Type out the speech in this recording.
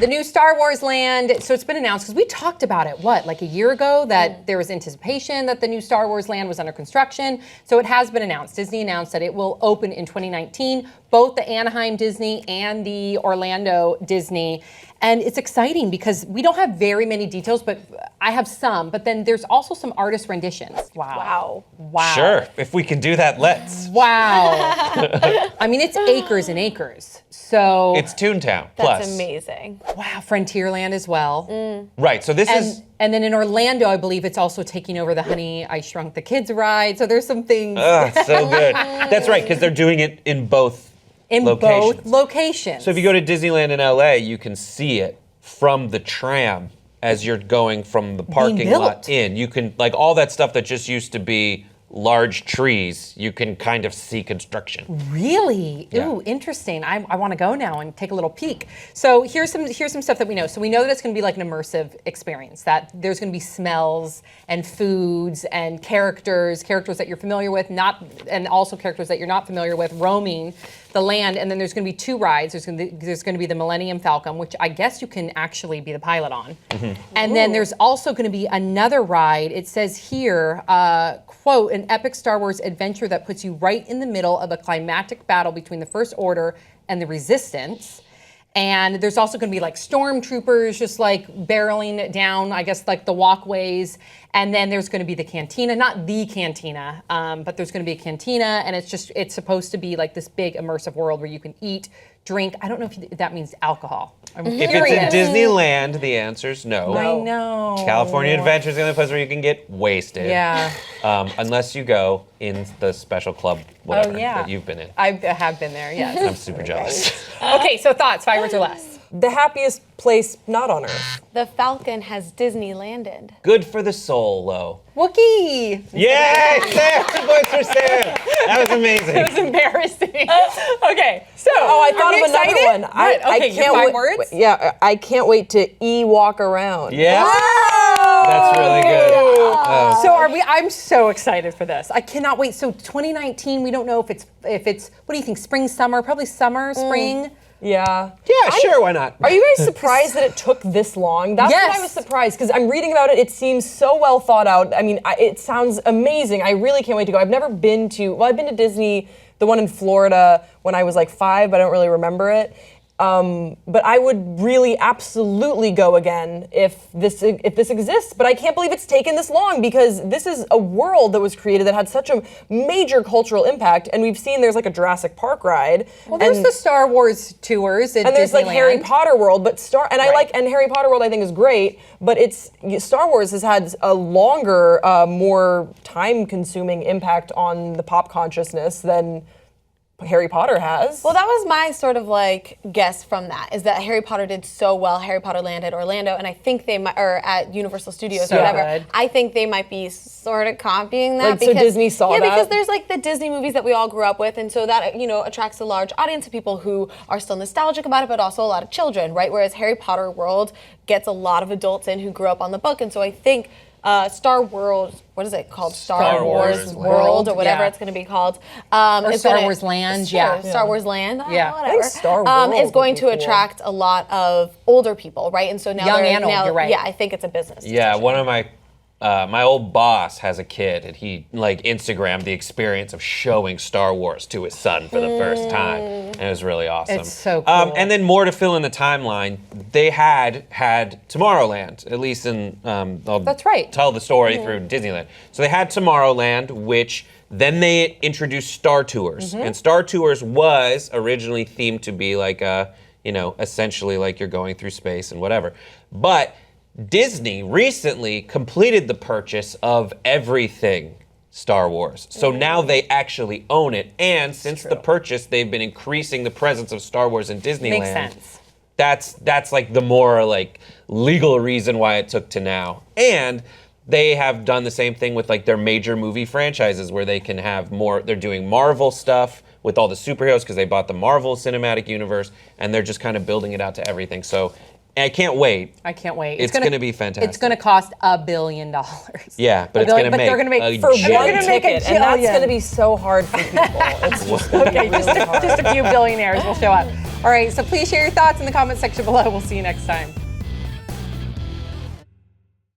The new Star Wars land, so it's been announced, because we talked about it, like a year ago, that there was anticipation that the new Star Wars land was under construction. So it has been announced. Disney announced that it will open in 2019, both the Anaheim Disney and the Orlando Disney. And it's exciting because we don't have very many details, but I have some. But then there's also some artist renditions. Wow. Sure, if we can do that, let's. Wow. I mean, it's acres and acres. So it's Toontown plus. That's amazing. Wow, Frontierland as well. Right, so this is. And then in Orlando, I believe it's also taking over the Honey, I Shrunk the Kids ride. So there's some things. So good. That's right, because they're doing it in both locations. So if you go to Disneyland in LA, you can see it from the tram as you're going from the parking lot in. You can, like, all that stuff that just used to be large trees, you can kind of see construction. Really? Yeah. Ooh, interesting. I want to go now and take a little peek. So here's some stuff that we know. So we know that it's going to be like an immersive experience, that there's going to be smells and foods and characters that you're familiar with, and also characters that you're not familiar with roaming the land. And then there's going to be 2 rides. There's going to be the Millennium Falcon, which I guess you can actually be the pilot on. And then there's also going to be another ride. It says here, quote, an epic Star Wars adventure that puts you right in the middle of a climactic battle between the First Order and the Resistance. And there's also going to be like stormtroopers just like barreling down, I guess, like the walkways. And then there's going to be the cantina, not the cantina, but there's going to be a cantina, and it's supposed to be like this big immersive world where you can eat, drink. I don't know if that means alcohol. I'm If curious. it's in Disneyland, the answer's no. I know. California Adventure is the only place where you can get wasted. Yeah. Unless you go in the special club, whatever, that you've been in. I have been there, yes. I'm super jealous. Okay, so thoughts, 5 words or less. The happiest place not on Earth. The Falcon has Disney landed. Good for the soul, Lo. Wookiee! Yay! Sam! Points for Sam! That was amazing. That was embarrassing. Okay, so I thought of another one. Right, okay, I can't 5 words? Yeah, I can't wait to walk around. Yeah. Wow! That's really good. So I'm so excited for this. I cannot wait. So 2019, we don't know if it's what do you think, spring, summer? Probably summer, spring. Yeah. Yeah, sure, why not? Are you guys surprised that it took this long? That's what I was surprised, because I'm reading about it. It seems so well thought out. I mean, it sounds amazing. I really can't wait to go. I've never been to, I've been to Disney, the one in Florida, when I was like 5, but I don't really remember it. But I would really absolutely go again if this exists. But I can't believe it's taken this long, because this is a world that was created that had such a major cultural impact. And we've seen there's like a Jurassic Park ride. Well, there's the Star Wars tours at and there's Disneyland. like Harry Potter World, but and Harry Potter World I think is great. But Star Wars has had a longer, more time-consuming impact on the pop consciousness than Harry Potter has. Well, that was my sort of like guess from that, is that Harry Potter did so well. Harry Potter Land at Orlando, and I think they might, or at Universal Studios or whatever. Good. I think they might be sort of copying that. Like, so Disney saw that? Yeah, because there's like the Disney movies that we all grew up with, and so that, attracts a large audience of people who are still nostalgic about it, but also a lot of children, right? Whereas Harry Potter World gets a lot of adults in who grew up on the book, and so I think Star World, what is it called? Star Wars World or whatever it's going to be called. Or Star Wars Land, Star Wars Land, Yeah. whatever. I think Star World is going would be to cool. attract a lot of older people, right? And so now Young and old, you're right. Yeah, I think it's a business. Yeah, decision. one of my old boss has a kid, and he like Instagrammed the experience of showing Star Wars to his son for the first time, and it was really awesome. It's so cool. And then more to fill in the timeline, they had Tomorrowland, at least in That's right. tell the story through Disneyland. So they had Tomorrowland, which then they introduced Star Tours, and Star Tours was originally themed to be like essentially like you're going through space and whatever, but Disney recently completed the purchase of everything Star Wars. So now they actually own it. And since the purchase, they've been increasing the presence of Star Wars in Disneyland. Makes sense. That's like the more like legal reason why it took to now. And they have done the same thing with like their major movie franchises, where they can have more. They're doing Marvel stuff with all the superheroes because they bought the Marvel Cinematic Universe, and they're just kind of building it out to everything. So I can't wait. I can't wait. It's going to be fantastic. It's going to cost $1 billion. Yeah, but it's going to make they're gonna make a for giant- one gonna make a ticket, and that's jillion. going to be so hard for people. It's just going to be really hard. Just a few billionaires will show up. All right, so please share your thoughts in the comment section below. We'll see you next time.